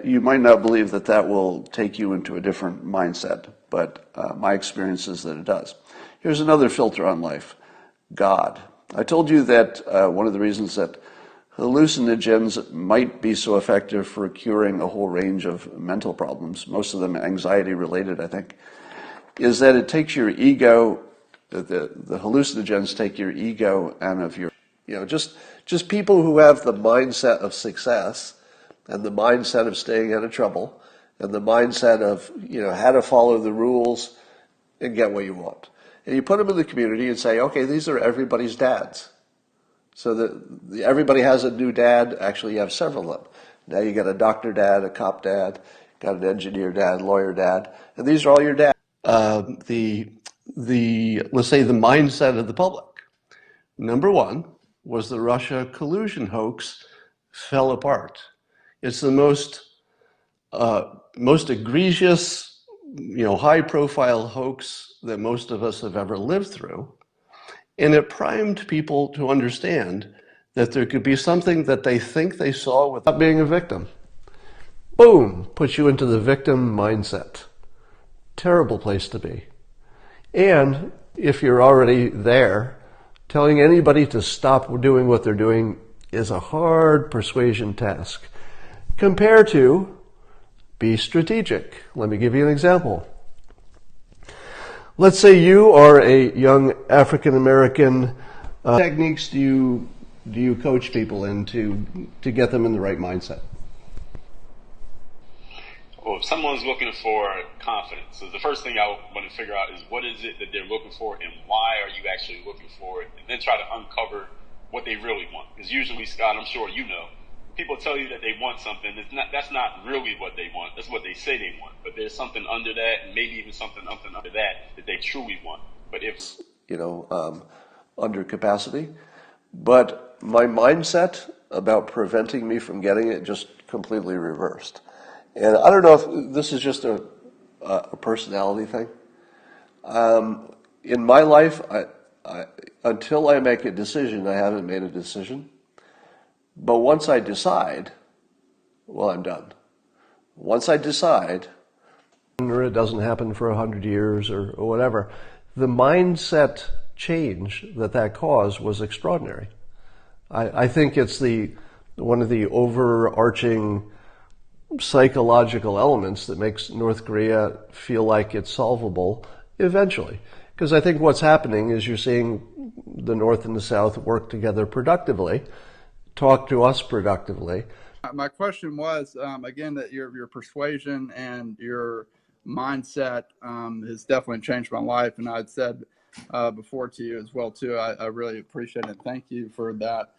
You might not believe that that will take you into a different mindset, but my experience is that it does. Here's another filter on life: God. I told you that one of the reasons that hallucinogens might be so effective for curing a whole range of mental problems, most of them anxiety related, I think, is that it takes your ego, the hallucinogens take your ego out of your, just people who have the mindset of success and the mindset of staying out of trouble and the mindset of, how to follow the rules and get what you want. And you put them in the community and say, okay, these are everybody's dads. So that everybody has a new dad. Actually, you have several of them. Now you got a doctor dad, a cop dad, got an engineer dad, lawyer dad, and these are all your dads. Let's say the mindset of the public. Number one was the Russia collusion hoax fell apart. It's the most egregious, high-profile hoax that most of us have ever lived through. And it primed people to understand that there could be something that they think they saw without being a victim. Boom, puts you into the victim mindset. Terrible place to be. And if you're already there, telling anybody to stop doing what they're doing is a hard persuasion task. Compared to be strategic. Let me give you an example. Let's say you are a young African-American. Techniques do you coach people in to get them in the right mindset? Well, if someone's looking for confidence, so the first thing I want to figure out is what is it that they're looking for and why are you actually looking for it, and then try to uncover what they really want. Because usually, Scott, I'm sure you know, people tell you that they want something. That's not really what they want. That's what they say they want. But there's something under that, and maybe even something under that they truly want. But if under capacity, but my mindset about preventing me from getting it just completely reversed. And I don't know if this is just a personality thing. In my life, I until I make a decision, I haven't made a decision. But once I decide, well, I'm done. Once I decide, or it doesn't happen for 100 years or whatever, the mindset change that caused was extraordinary. I think it's one of the overarching psychological elements that makes North Korea feel like it's solvable eventually. Because I think what's happening is you're seeing the North and the South work together productively, talk to us productively. My question was, again, that your persuasion and your mindset has definitely changed my life. And I'd said before to you as well, too, I really appreciate it. Thank you for that,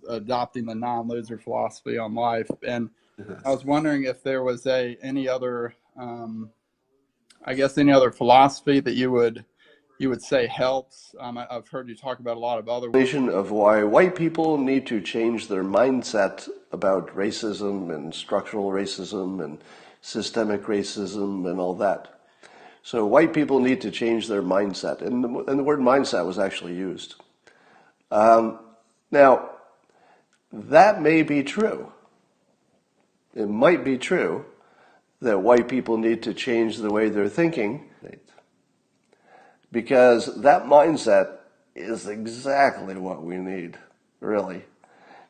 adopting the non-loser philosophy on life. And I was wondering if there was any other philosophy that you would say helps. I've heard you talk about a lot of other ways. Of why white people need to change their mindset about racism and structural racism and systemic racism and all that. So white people need to change their mindset. And the word mindset was actually used. Now, that may be true. It might be true that white people need to change the way they're thinking, because that mindset is exactly what we need, really.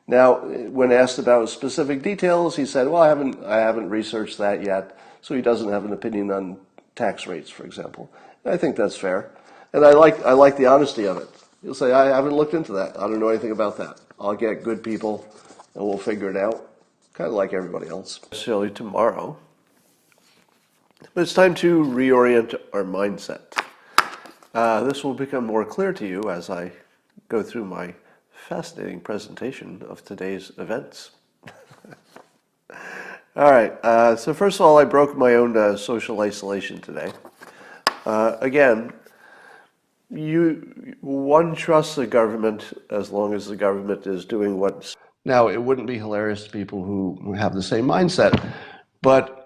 Now, when asked about specific details, he said, well, I haven't researched that yet, so he doesn't have an opinion on tax rates, for example. And I think that's fair. And I like the honesty of it. He'll say, I haven't looked into that. I don't know anything about that. I'll get good people and we'll figure it out, kind of like everybody else. Necessarily tomorrow. But it's time to reorient our mindset. This will become more clear to you as I go through my fascinating presentation of today's events. All right, so first of all, I broke my own social isolation today. Again, one trusts the government as long as the government is doing what's... Now, it wouldn't be hilarious to people who have the same mindset, but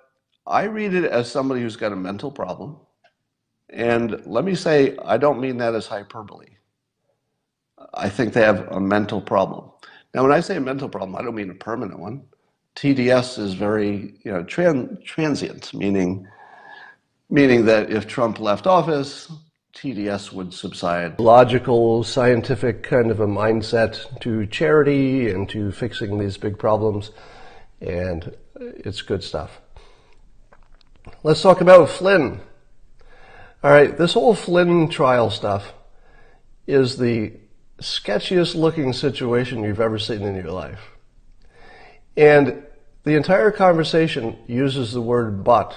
I read it as somebody who's got a mental problem. And let me say, I don't mean that as hyperbole. I think they have a mental problem. Now, when I say a mental problem, I don't mean a permanent one. TDS is very, transient, meaning that if Trump left office, TDS would subside. Logical, scientific kind of a mindset to charity and to fixing these big problems, and it's good stuff. Let's talk about Flynn. All right, this whole Flynn trial stuff is the sketchiest looking situation you've ever seen in your life. And the entire conversation uses the word but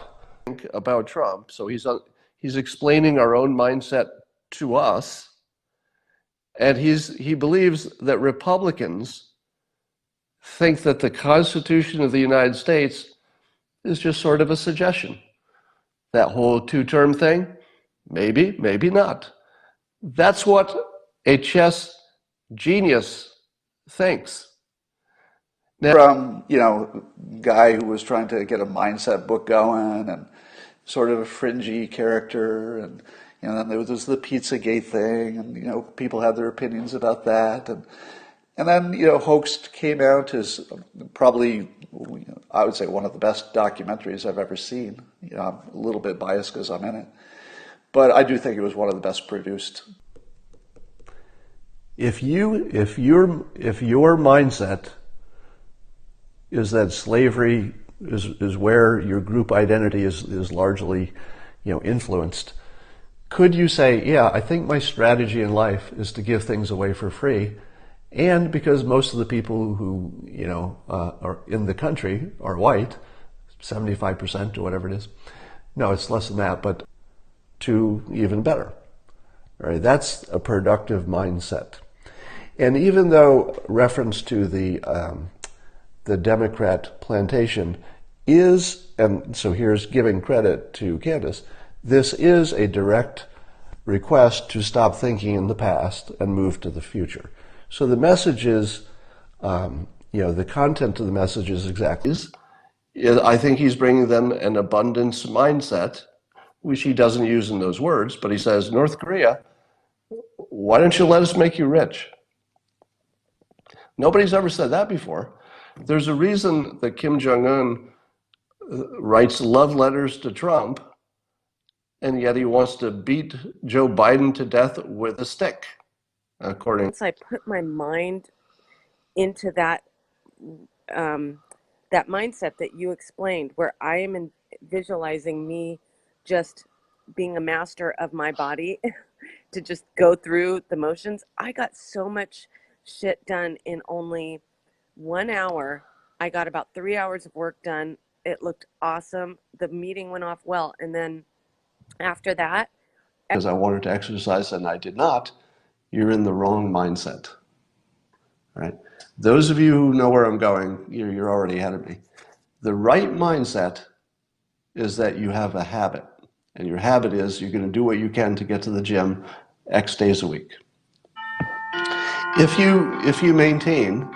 about Trump. So he's explaining our own mindset to us, and he believes that Republicans think that the Constitution of the United States is just sort of a suggestion. That whole two-term thing, maybe, maybe not. That's what a chess genius thinks. From, guy who was trying to get a mindset book going and sort of a fringy character, and then there was the Pizzagate thing, and people had their opinions about that, and then Hoaxed came out as probably, I would say, one of the best documentaries I've ever seen. I'm a little bit biased because I'm in it, but I do think it was one of the best produced. If your mindset is that slavery is where your group identity is largely, influenced, could you say, yeah, I think my strategy in life is to give things away for free, and because most of the people who, are in the country are white, 75% or whatever it is. No, it's less than that, but to even better. All right, that's a productive mindset. And even though reference to the Democrat plantation is, and so here's giving credit to Candace, this is a direct request to stop thinking in the past and move to the future. So the message is, the content of the message is exactly, I think he's bringing them an abundance mindset, which he doesn't use in those words, but he says, North Korea, why don't you let us make you rich? Nobody's ever said that before. There's a reason that Kim Jong-un writes love letters to Trump, and yet he wants to beat Joe Biden to death with a stick, according. Once I put my mind into that that mindset that you explained, where I am visualizing me just being a master of my body to just go through the motions, I got so much shit done in only 1 hour. I got about 3 hours of work done. It looked awesome. The meeting went off well. And then after that, because I wanted to exercise and I did not, you're in the wrong mindset. Right? Those of you who know where I'm going, you're already ahead of me. The right mindset is that you have a habit. And your habit is you're going to do what you can to get to the gym X days a week. If you maintain,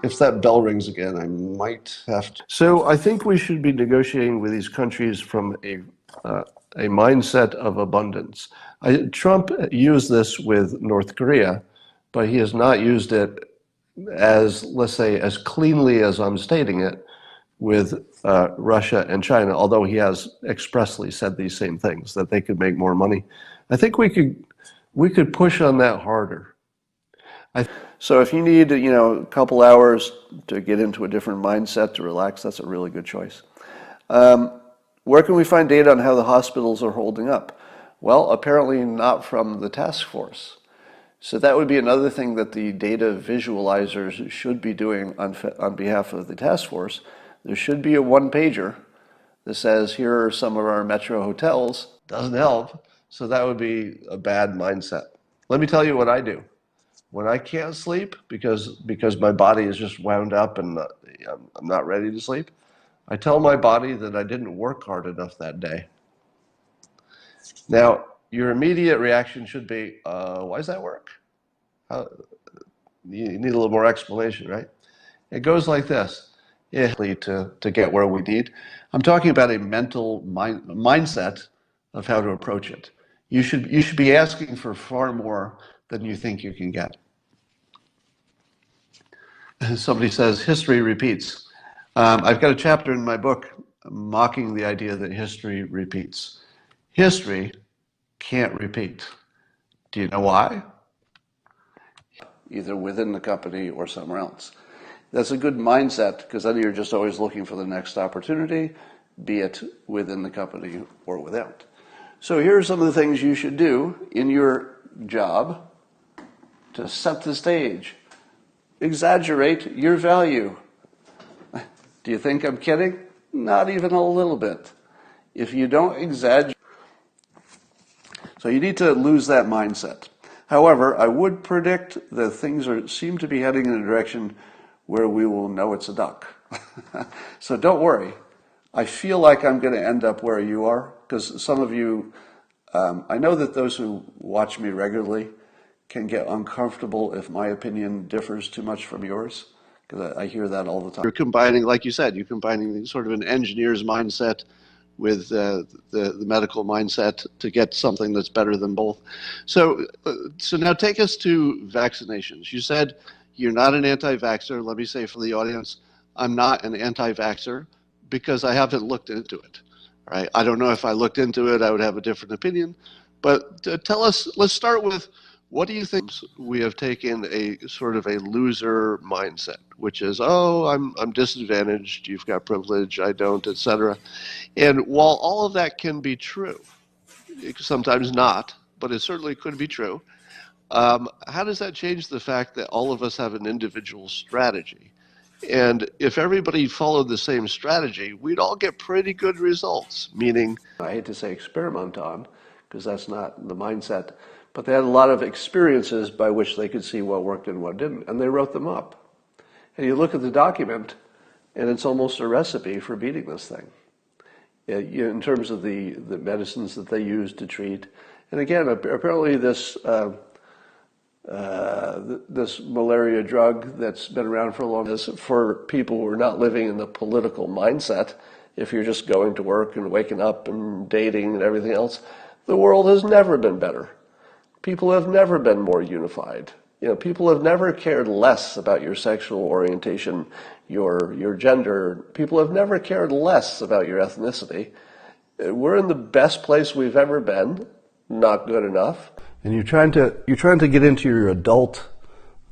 if that bell rings again, I might have to. So I think we should be negotiating with these countries from a mindset of abundance. Trump used this with North Korea, but he has not used it as, let's say, as cleanly as I'm stating it with Russia and China, although he has expressly said these same things, that they could make more money. I think we could push on that harder. So if you need, a couple hours to get into a different mindset, to relax, that's a really good choice. Where can we find data on how the hospitals are holding up? Well, apparently not from the task force. So that would be another thing that the data visualizers should be doing on behalf of the task force. There should be a one-pager that says, here are some of our metro hotels. Doesn't help. So that would be a bad mindset. Let me tell you what I do. When I can't sleep because my body is just wound up and I'm not ready to sleep, I tell my body that I didn't work hard enough that day. Now, your immediate reaction should be, why does that work? You need a little more explanation, right? It goes like this. To get where we need. I'm talking about a mental mindset of how to approach it. You should be asking for far more than you think you can get. Somebody says history repeats. I've got a chapter in my book mocking the idea that history repeats. History can't repeat. Do you know why? Either within the company or somewhere else. That's a good mindset, because then you're just always looking for the next opportunity, be it within the company or without. So here are some of the things you should do in your job to set the stage. Exaggerate your value. Do you think I'm kidding? Not even a little bit. If you don't exaggerate, so you need to lose that mindset. However, I would predict that things seem to be heading in a direction where we will know it's a duck. So don't worry. I feel like I'm going to end up where you are, because some of you, I know that those who watch me regularly can get uncomfortable if my opinion differs too much from yours, because I hear that all the time. You're combining, like you said, you're combining sort of an engineer's mindset with the medical mindset to get something that's better than both. So now take us to vaccinations. You said you're not an anti-vaxxer. Let me say for the audience, I'm not an anti-vaxxer because I haven't looked into it. Right? I don't know if I looked into it, I would have a different opinion. But tell us, let's start with, what do you think? We have taken a sort of a loser mindset, which is, oh, I'm disadvantaged, you've got privilege, I don't, etc. And while all of that can be true, sometimes not, but it certainly could be true, how does that change the fact that all of us have an individual strategy? And if everybody followed the same strategy, we'd all get pretty good results, meaning, I hate to say experiment on, because that's not the mindset, but they had a lot of experiences by which they could see what worked and what didn't, and they wrote them up. And you look at the document, and it's almost a recipe for beating this thing, in terms of the medicines that they used to treat. And again, apparently this malaria drug that's been around for a long time is for people who are not living in the political mindset. If you're just going to work and waking up and dating and everything else, the world has never been better. People have never been more unified. People have never cared less about your sexual orientation, your gender. People have never cared less about your ethnicity. We're in the best place we've ever been. Not good enough. And you're trying to get into your adult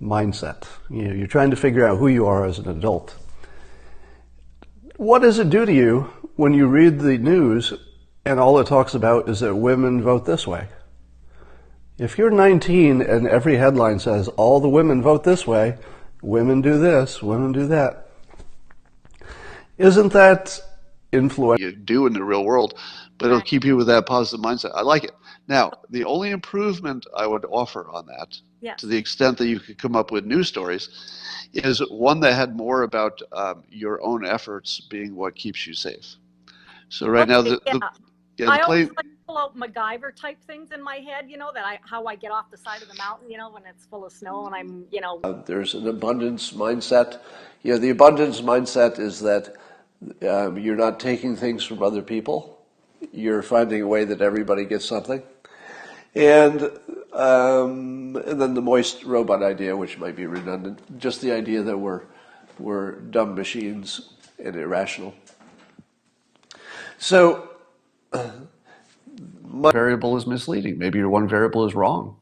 mindset. You're trying to figure out who you are as an adult. What does it do to you when you read the news and all it talks about is that women vote this way? If you're 19 and every headline says all the women vote this way, women do this, women do that, isn't that influential? You do in the real world, but it'll keep you with that positive mindset. I like it. Now, the only improvement I would offer on that, to the extent that you could come up with news stories, is one that had more about your own efforts being what keeps you safe. So right now, I always like pull out MacGyver type things in my head, how I get off the side of the mountain, when it's full of snow and I'm, there's an abundance mindset. The abundance mindset is that you're not taking things from other people. You're finding a way that everybody gets something. And then the moist robot idea, which might be redundant, just the idea that we're dumb machines and irrational. So one variable is misleading. Maybe your one variable is wrong.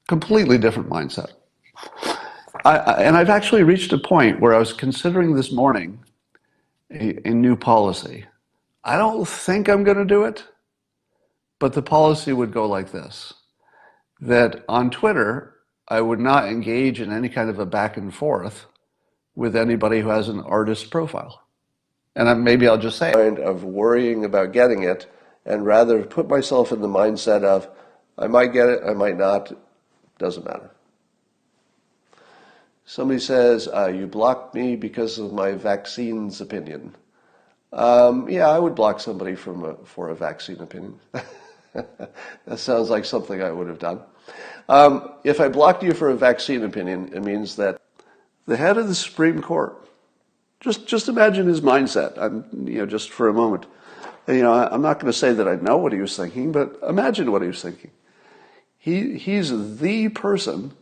Completely different mindset. And I've actually reached a point where I was considering this morning a new policy. I don't think I'm going to do it, but the policy would go like this, that on Twitter, I would not engage in any kind of a back and forth with anybody who has an artist profile. And maybe I'll just say, of worrying about getting it, and rather put myself in the mindset of, I might get it, I might not, doesn't matter. Somebody says, you blocked me because of my vaccines opinion. Yeah, I would block somebody for a vaccine opinion. That sounds like something I would have done. If I blocked you for a vaccine opinion, it means that the head of the Supreme Court, just imagine his mindset. Just for a moment. I'm not going to say that I know what he was thinking, but imagine what he was thinking. He's the person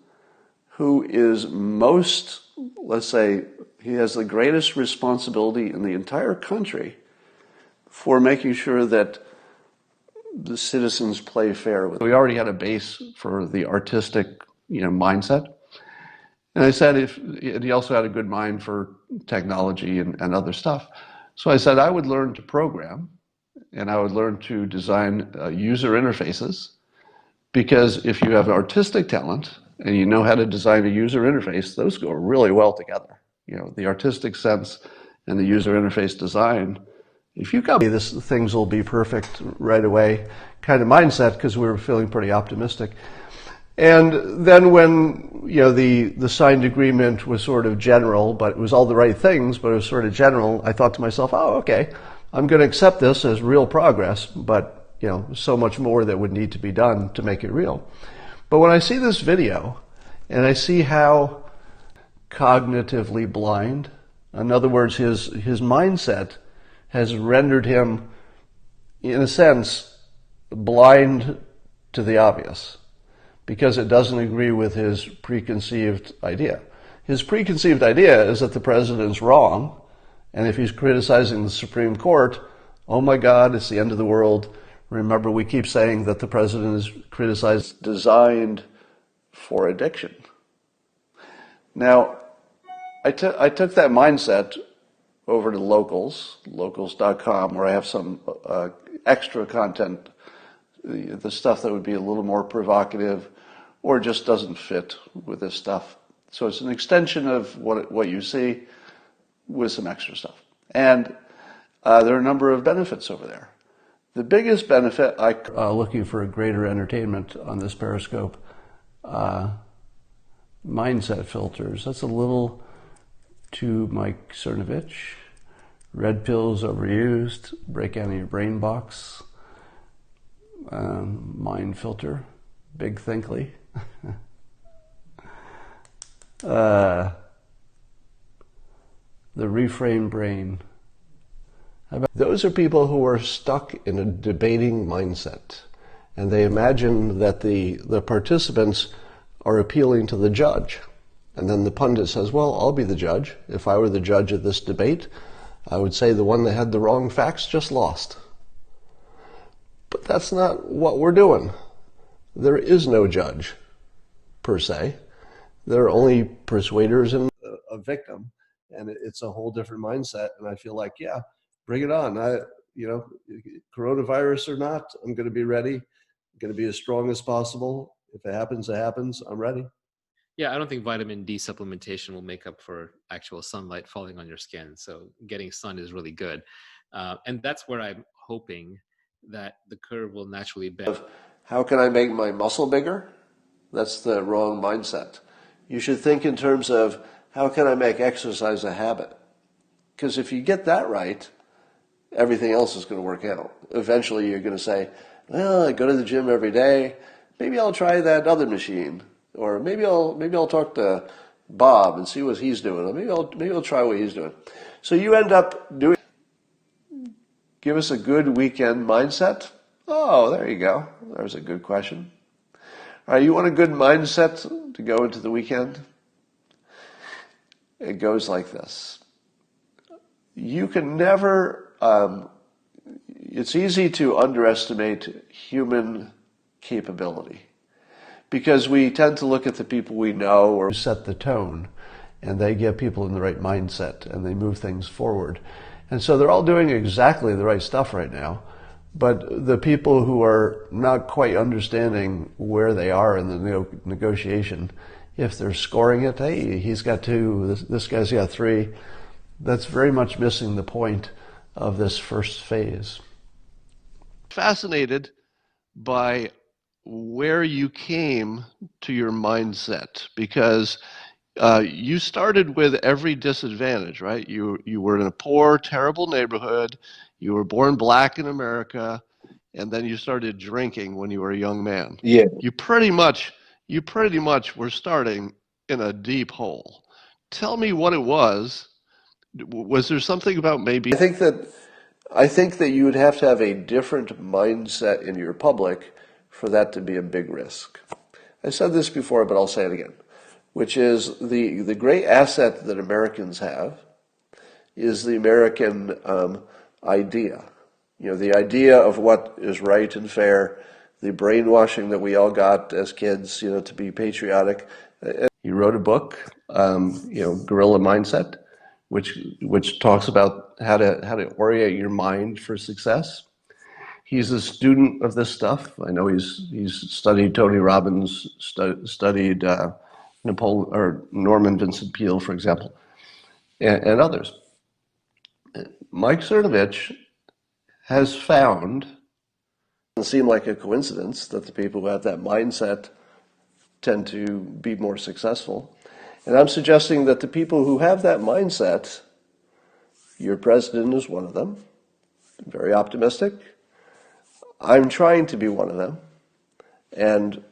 who is most, let's say, he has the greatest responsibility in the entire country for making sure that the citizens play fair. We already had a base for the artistic, mindset. And I said, he also had a good mind for technology and other stuff. So I said I would learn to program and I would learn to design user interfaces, because if you have artistic talent and you know how to design a user interface, those go really well together. The artistic sense and the user interface design. If you got things will be perfect right away kind of mindset, because we were feeling pretty optimistic. And then when the signed agreement was sort of general, but it was all the right things, but it was sort of general, I thought to myself, oh, okay, I'm going to accept this as real progress, but so much more that would need to be done to make it real. But when I see this video and I see how cognitively blind, in other words, his mindset has rendered him, in a sense, blind to the obvious, because it doesn't agree with his preconceived idea. His preconceived idea is that the president's wrong, and if he's criticizing the Supreme Court, oh my God, it's the end of the world. Remember, we keep saying that the president is criticized, designed for addiction. Now, I took that mindset over to locals.com, where I have some extra content, the stuff that would be a little more provocative or just doesn't fit with this stuff. So it's an extension of what you see with some extra stuff. And there are a number of benefits over there. The biggest benefit, looking for a greater entertainment on this Periscope, mindset filters. That's a little too Mike Cernovich. Red pills overused. Break out of your brain box. Mind filter. Big thinkly. The reframe brain. Those are people who are stuck in a debating mindset, and they imagine that the participants are appealing to the judge. And then the pundit says, well, I'll be the judge. If I were the judge of this debate, I would say the one that had the wrong facts just lost. But that's not what we're doing. There is no judge, per se. There are only persuaders and a victim, and it's a whole different mindset. And I feel like, yeah, bring it on. Coronavirus or not, I'm going to be ready. I'm going to be as strong as possible. If it happens, it happens. I'm ready. Yeah, I don't think vitamin D supplementation will make up for actual sunlight falling on your skin. So getting sun is really good. And that's where I'm hoping that the curve will naturally bend. How can I make my muscle bigger? That's the wrong mindset. You should think in terms of, how can I make exercise a habit? Because if you get that right, everything else is going to work out. Eventually you're going to say, well, I go to the gym every day. Maybe I'll try that other machine. Or maybe I'll talk to Bob and see what he's doing. Or maybe I'll try what he's doing. So you end up doing. Give us a good weekend mindset. Oh, there you go. There's a good question. All right, you want a good mindset to go into the weekend? It goes like this. You can never. It's easy to underestimate human capability, because we tend to look at the people we know or set the tone, and they get people in the right mindset and they move things forward. And so they're all doing exactly the right stuff right now. But the people who are not quite understanding where they are in the negotiation, if they're scoring it, hey, he's got 2, this guy's got 3, that's very much missing the point of this first phase. Fascinated by where you came to your mindset, because you started with every disadvantage, right? You were in a poor, terrible neighborhood. You were born black in America, and then you started drinking when you were a young man. Yeah. You pretty much were starting in a deep hole. Tell me what it was. Was there something about maybe? I think that you would have to have a different mindset in your public for that to be a big risk. I said this before, but I'll say it again. which is the great asset that Americans have is the American idea. The idea of what is right and fair, the brainwashing that we all got as kids, to be patriotic. He wrote a book, Guerrilla Mindset, which talks about how to orient your mind for success. He's a student of this stuff. I know he's studied Tony Robbins, studied Norman Vincent Peale, for example, and others. Mike Cernovich has found, it doesn't seem like a coincidence that the people who have that mindset tend to be more successful. And I'm suggesting that the people who have that mindset, your president is one of them, very optimistic. I'm trying to be one of them. And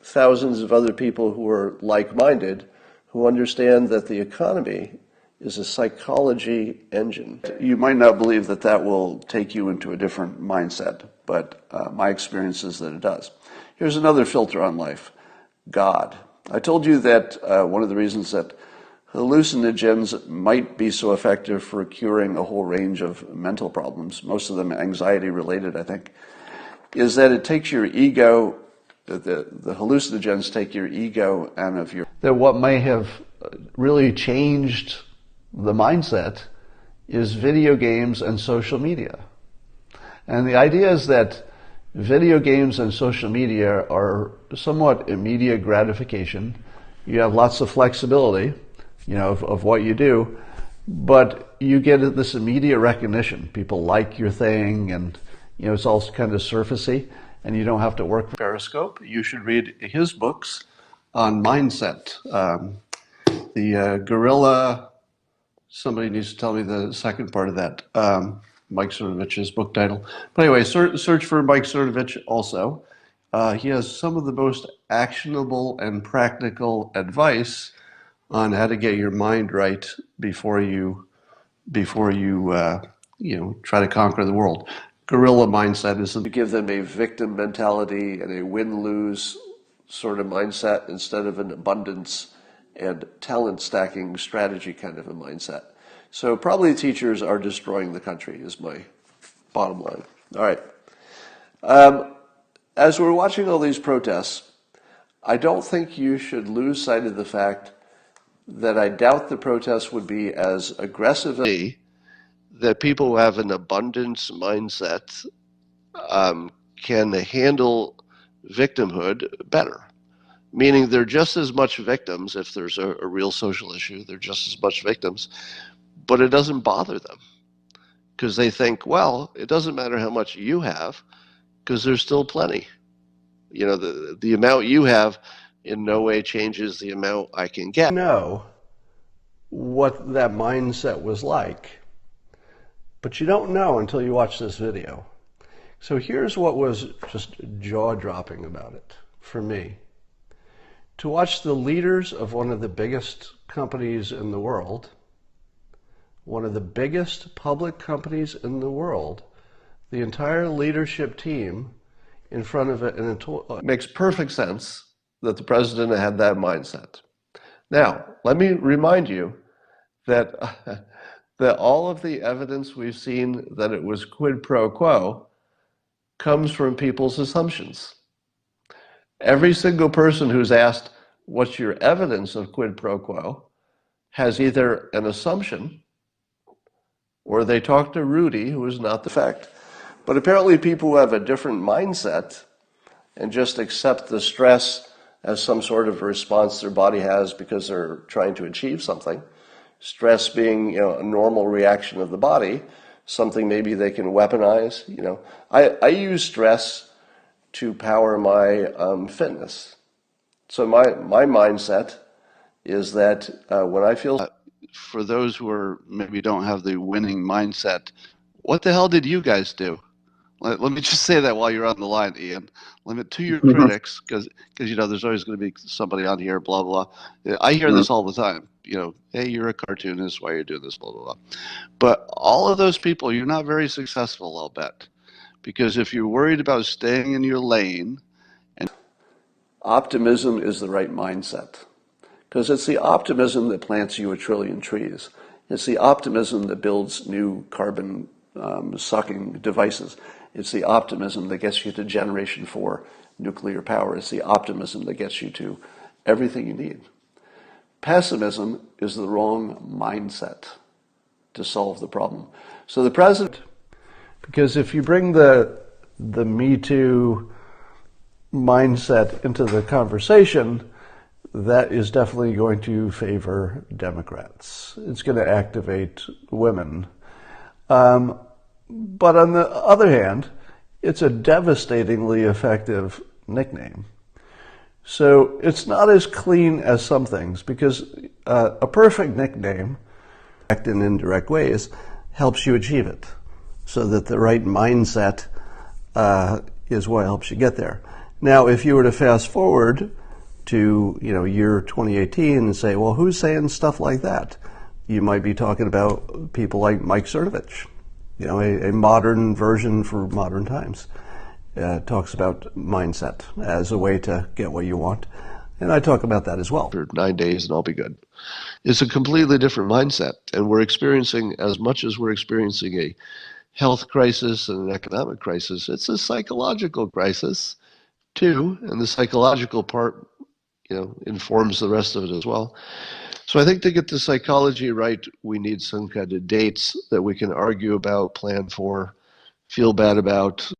thousands of other people who are like-minded, who understand that the economy is a psychology engine. You might not believe that that will take you into a different mindset, but my experience is that it does. Here's another filter on life: God. I told you that one of the reasons that hallucinogens might be so effective for curing a whole range of mental problems, most of them anxiety related, I think, is that it takes your ego, the hallucinogens take your ego out of your... That what may have really changed the mindset is video games and social media. And the idea is that video games and social media are somewhat immediate gratification. You have lots of flexibility, of what you do, but you get this immediate recognition. People like your thing, and it's all kind of surfacey, and you don't have to work for Periscope. You should read his books on mindset. The Guerrilla... Somebody needs to tell me the second part of that, Mike Cernovich's book title. But anyway, search for Mike Cernovich also. He has some of the most actionable and practical advice on how to get your mind right before you try to conquer the world. Guerrilla mindset is to give them a victim mentality and a win-lose sort of mindset instead of an abundance and talent stacking strategy kind of a mindset. So probably teachers are destroying the country is my bottom line. All right. As we're watching all these protests, I don't think you should lose sight of the fact that I doubt the protests would be as aggressive as that people who have an abundance mindset can handle victimhood better. Meaning they're just as much victims. If there's a real social issue, they're just as much victims, but it doesn't bother them because they think, well, it doesn't matter how much you have because there's still plenty. The amount you have in no way changes the amount I can get. Know what that mindset was like, but you don't know until you watch this video. So here's what was just jaw-dropping about it for me. To watch the leaders of one of the biggest companies in the world, one of the biggest public companies in the world, the entire leadership team in front of it, and it makes perfect sense that the president had that mindset. Now, let me remind you that that all of the evidence we've seen that it was quid pro quo comes from people's assumptions. Every single person who's asked, what's your evidence of quid pro quo, has either an assumption or they talk to Rudy, who is not the fact. But apparently people who have a different mindset and just accept the stress as some sort of response their body has because they're trying to achieve something, stress being a normal reaction of the body, something maybe they can weaponize. I use stress to power my fitness. So my mindset is that when I feel... For those who are maybe don't have the winning mindset, what the hell did you guys do? Let me just say that while you're on the line, Ian. Limit to your critics, because there's always going to be somebody on here, blah, blah. I hear this all the time. Hey, you're a cartoonist, why are you doing this, blah, blah, blah. But all of those people, you're not very successful, I'll bet. Because if you're worried about staying in your lane... Optimism is the right mindset. because it's the optimism that plants you 1,000,000,000,000 trees. It's the optimism that builds new carbon sucking devices. It's the optimism that gets you to Generation 4 nuclear power. It's the optimism that gets you to everything you need. Pessimism is the wrong mindset to solve the problem. So the president, because if you bring the Me Too mindset into the conversation, that is definitely going to favor Democrats. It's going to activate women. But on the other hand, it's a devastatingly effective nickname. So it's not as clean as some things, because a perfect nickname, direct and indirect ways, helps you achieve it. So that the right mindset is what helps you get there. Now, if you were to fast forward to year 2018 and say, well, who's saying stuff like that? You might be talking about people like Mike Cernovich, a modern version for modern times. Talks about mindset as a way to get what you want. And I talk about that as well. For 9 days and I'll be good. It's a completely different mindset. And we're experiencing, as much as we're experiencing a health crisis and an economic crisis, it's a psychological crisis too. And the psychological part, informs the rest of it as well. So I think to get the psychology right, we need some kind of dates that we can argue about, plan for, feel bad about,